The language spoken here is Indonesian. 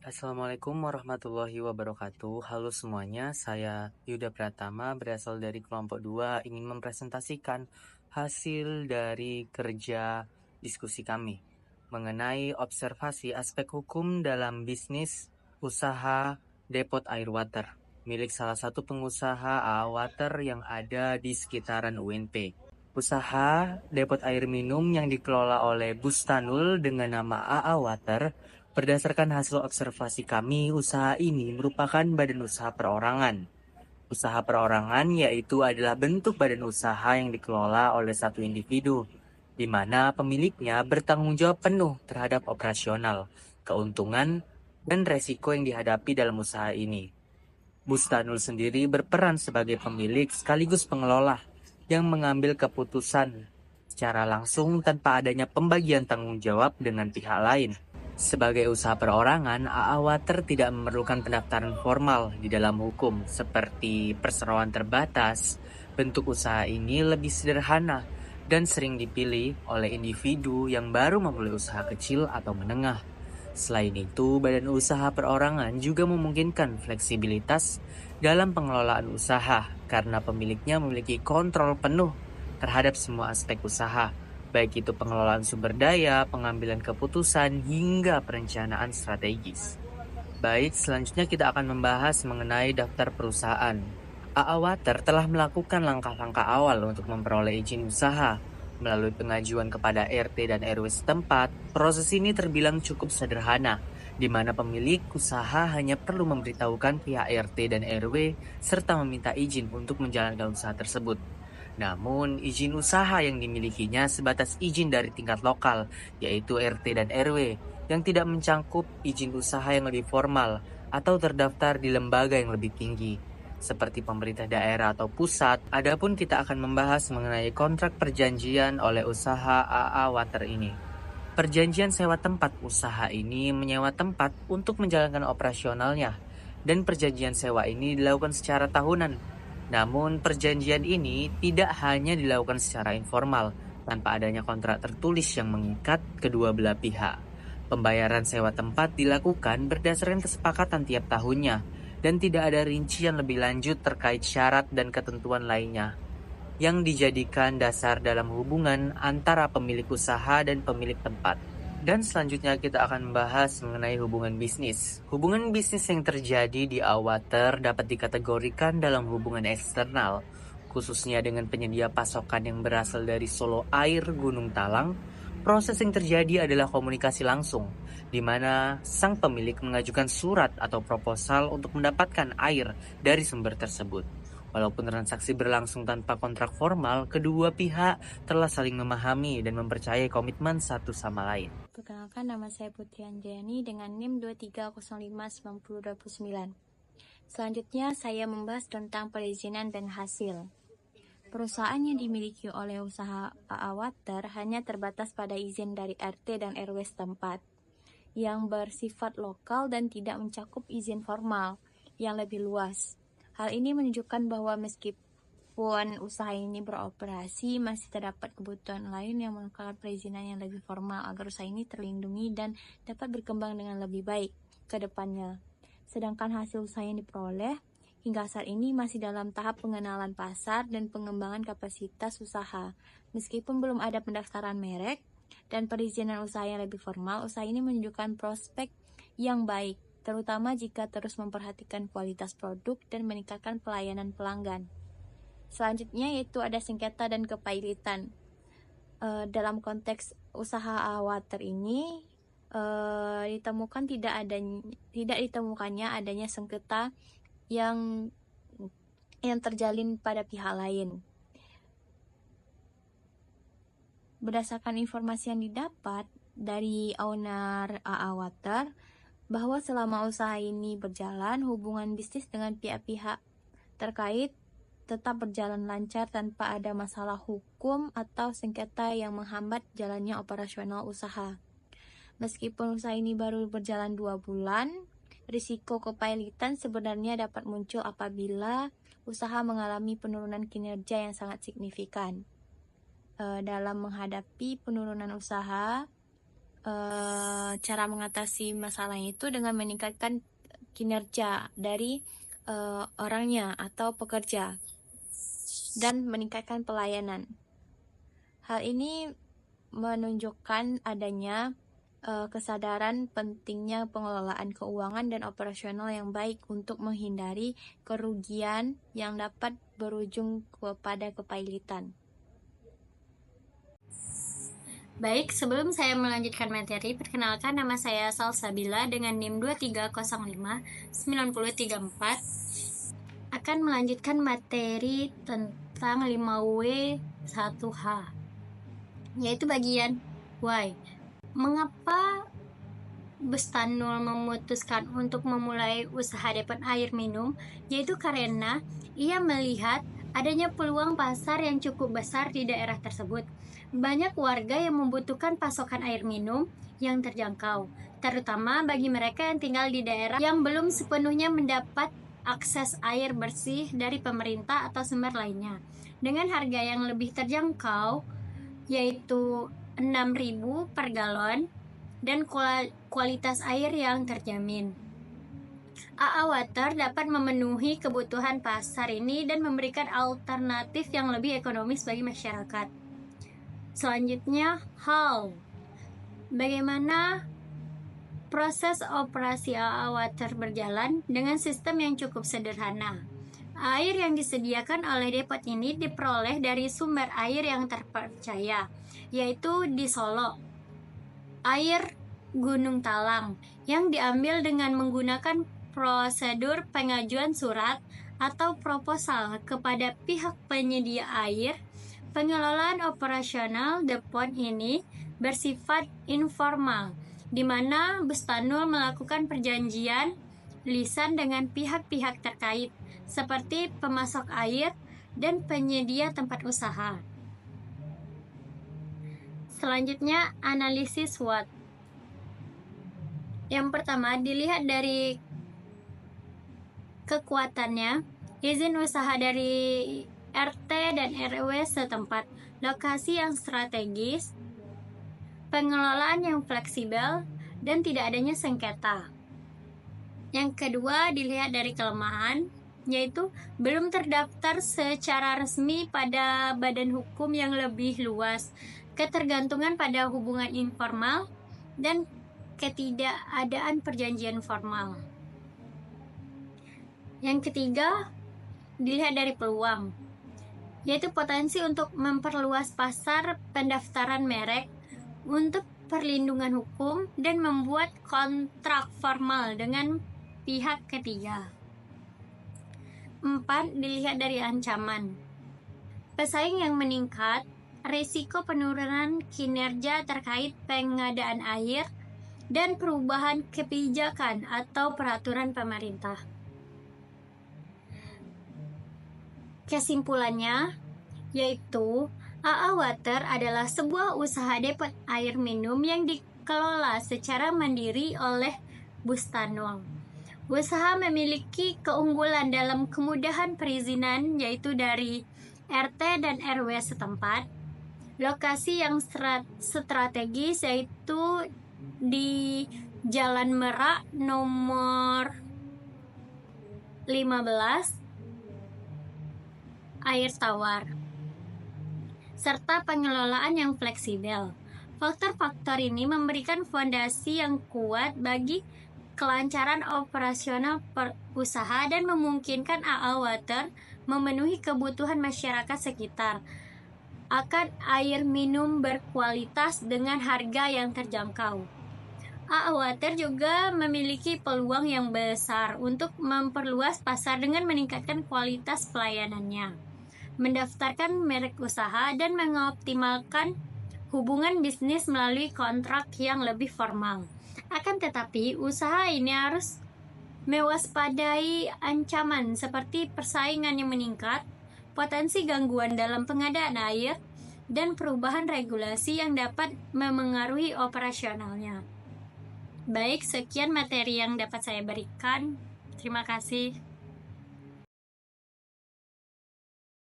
Assalamualaikum warahmatullahi wabarakatuh. Halo semuanya, saya Yuda Pratama berasal dari kelompok 2 ingin mempresentasikan hasil dari kerja diskusi kami mengenai observasi aspek hukum dalam bisnis usaha depot air water milik salah satu pengusaha AA Water yang ada di sekitaran UNP. Usaha depot air minum yang dikelola oleh Bustanul dengan nama AA Water. Berdasarkan hasil observasi kami, usaha ini merupakan badan usaha perorangan. Usaha perorangan yaitu adalah bentuk badan usaha yang dikelola oleh satu individu, di mana pemiliknya bertanggung jawab penuh terhadap operasional, keuntungan, dan resiko yang dihadapi dalam usaha ini. Bustanul sendiri berperan sebagai pemilik sekaligus pengelola yang mengambil keputusan secara langsung tanpa adanya pembagian tanggung jawab dengan pihak lain. Sebagai usaha perorangan, AA Water tidak memerlukan pendaftaran formal di dalam hukum seperti perseroan terbatas. Bentuk usaha ini lebih sederhana dan sering dipilih oleh individu yang baru memulai usaha kecil atau menengah. Selain itu, badan usaha perorangan juga memungkinkan fleksibilitas dalam pengelolaan usaha karena pemiliknya memiliki kontrol penuh terhadap semua aspek usaha, baik itu pengelolaan sumber daya, pengambilan keputusan, hingga perencanaan strategis. Baik, selanjutnya kita akan membahas mengenai daftar perusahaan. AA Water telah melakukan langkah-langkah awal untuk memperoleh izin usaha. Melalui pengajuan kepada RT dan RW setempat, proses ini terbilang cukup sederhana, di mana pemilik usaha hanya perlu memberitahukan pihak RT dan RW serta meminta izin untuk menjalankan usaha tersebut. Namun, izin usaha yang dimilikinya sebatas izin dari tingkat lokal, yaitu RT dan RW, yang tidak mencangkup izin usaha yang lebih formal atau terdaftar di lembaga yang lebih tinggi, seperti pemerintah daerah atau pusat. Adapun kita akan membahas mengenai kontrak perjanjian oleh usaha AA Water ini. Perjanjian sewa tempat usaha ini menyewa tempat untuk menjalankan operasionalnya, dan perjanjian sewa ini dilakukan secara tahunan. Namun, perjanjian ini tidak hanya dilakukan secara informal, tanpa adanya kontrak tertulis yang mengikat kedua belah pihak. Pembayaran sewa tempat dilakukan berdasarkan kesepakatan tiap tahunnya, dan tidak ada rincian lebih lanjut terkait syarat dan ketentuan lainnya yang dijadikan dasar dalam hubungan antara pemilik usaha dan pemilik tempat. Dan selanjutnya kita akan membahas mengenai hubungan bisnis. Hubungan bisnis yang terjadi di AA Water dapat dikategorikan dalam hubungan eksternal, khususnya dengan penyedia pasokan yang berasal dari Solo Air Gunung Talang. Proses yang terjadi adalah komunikasi langsung, di mana sang pemilik mengajukan surat atau proposal untuk mendapatkan air dari sumber tersebut. Walaupun transaksi berlangsung tanpa kontrak formal, kedua pihak telah saling memahami dan mempercayai komitmen satu sama lain. Perkenalkan, nama saya Putri Anjani dengan NIM 23059029. Selanjutnya saya membahas tentang perizinan dan hasil. Perusahaan yang dimiliki oleh usaha AA Water hanya terbatas pada izin dari RT dan RW setempat yang bersifat lokal dan tidak mencakup izin formal yang lebih luas. Hal ini menunjukkan bahwa meskipun usaha ini beroperasi, masih terdapat kebutuhan lain yang memerlukan perizinan yang lebih formal agar usaha ini terlindungi dan dapat berkembang dengan lebih baik ke depannya. Sedangkan hasil usaha yang diperoleh hingga saat ini masih dalam tahap pengenalan pasar dan pengembangan kapasitas usaha. Meskipun belum ada pendaftaran merek dan perizinan usaha yang lebih formal, usaha ini menunjukkan prospek yang baik, terutama jika terus memperhatikan kualitas produk dan meningkatkan pelayanan pelanggan. Selanjutnya yaitu ada sengketa dan kepailitan. Dalam konteks usaha water ini tidak ditemukannya adanya sengketa yang terjalin pada pihak lain. Berdasarkan informasi yang didapat dari owner AA Water, bahwa selama usaha ini berjalan, hubungan bisnis dengan pihak-pihak terkait tetap berjalan lancar tanpa ada masalah hukum atau sengketa yang menghambat jalannya operasional usaha. Meskipun usaha ini baru berjalan 2 bulan, risiko kepailitan sebenarnya dapat muncul apabila usaha mengalami penurunan kinerja yang sangat signifikan. Dalam menghadapi penurunan usaha, cara mengatasi masalahnya itu dengan meningkatkan kinerja dari orangnya atau pekerja dan meningkatkan pelayanan. Hal ini menunjukkan adanya kesadaran pentingnya pengelolaan keuangan dan operasional yang baik untuk menghindari kerugian yang dapat berujung kepada kepailitan. Baik, sebelum saya melanjutkan materi, perkenalkan nama saya Salsabila dengan NIM 2305-9034 akan melanjutkan materi tentang 5W1H, yaitu bagian why. Mengapa Bustanul memutuskan untuk memulai usaha depot air minum, yaitu karena ia melihat adanya peluang pasar yang cukup besar di daerah tersebut. Banyak warga yang membutuhkan pasokan air minum yang terjangkau, terutama bagi mereka yang tinggal di daerah yang belum sepenuhnya mendapat akses air bersih dari pemerintah atau sumber lainnya. Dengan harga yang lebih terjangkau, yaitu 6.000 per galon, dan kualitas air yang terjamin. AA Water dapat memenuhi kebutuhan pasar ini dan memberikan alternatif yang lebih ekonomis bagi masyarakat. Selanjutnya, how. Bagaimana proses operasi AA Water berjalan dengan sistem yang cukup sederhana. Air yang disediakan oleh depot ini diperoleh dari sumber air yang terpercaya, yaitu di Solo, air Gunung Talang, yang diambil dengan menggunakan prosedur pengajuan surat atau proposal kepada pihak penyedia air. Pengelolaan operasional depot ini bersifat informal, di mana Bustanul melakukan perjanjian lisan dengan pihak-pihak terkait, seperti pemasok air dan penyedia tempat usaha. Selanjutnya, analisis SWOT. Yang pertama, dilihat dari kekuatannya, izin usaha dari RT dan RW setempat, lokasi yang strategis, pengelolaan yang fleksibel, dan tidak adanya sengketa. Yang kedua, dilihat dari kelemahan, yaitu belum terdaftar secara resmi pada badan hukum yang lebih luas, ketergantungan pada hubungan informal, dan ketidakadaan perjanjian formal. Yang ketiga, dilihat dari peluang, yaitu potensi untuk memperluas pasar pendaftaran merek untuk perlindungan hukum dan membuat kontrak formal dengan pihak ketiga. 4. Dilihat dari ancaman, pesaing yang meningkat, risiko penurunan kinerja terkait pengadaan air, dan perubahan kebijakan atau peraturan pemerintah. Kesimpulannya, yaitu AA Water adalah sebuah usaha depot air minum yang dikelola secara mandiri oleh Bustanul. Usaha memiliki keunggulan dalam kemudahan perizinan, yaitu dari RT dan RW setempat, lokasi yang strategis, yaitu di Jalan Merak nomor 15, air tawar, serta pengelolaan yang fleksibel. Faktor-faktor ini memberikan fondasi yang kuat bagi kelancaran operasional usaha dan memungkinkan AA Water memenuhi kebutuhan masyarakat sekitar akan air minum berkualitas dengan harga yang terjangkau. AA Water juga memiliki peluang yang besar untuk memperluas pasar dengan meningkatkan kualitas pelayanannya, mendaftarkan merek usaha, dan mengoptimalkan hubungan bisnis melalui kontrak yang lebih formal. Akan tetapi, usaha ini harus mewaspadai ancaman seperti persaingan yang meningkat, potensi gangguan dalam pengadaan air, dan perubahan regulasi yang dapat memengaruhi operasionalnya. Baik, sekian materi yang dapat saya berikan. Terima kasih.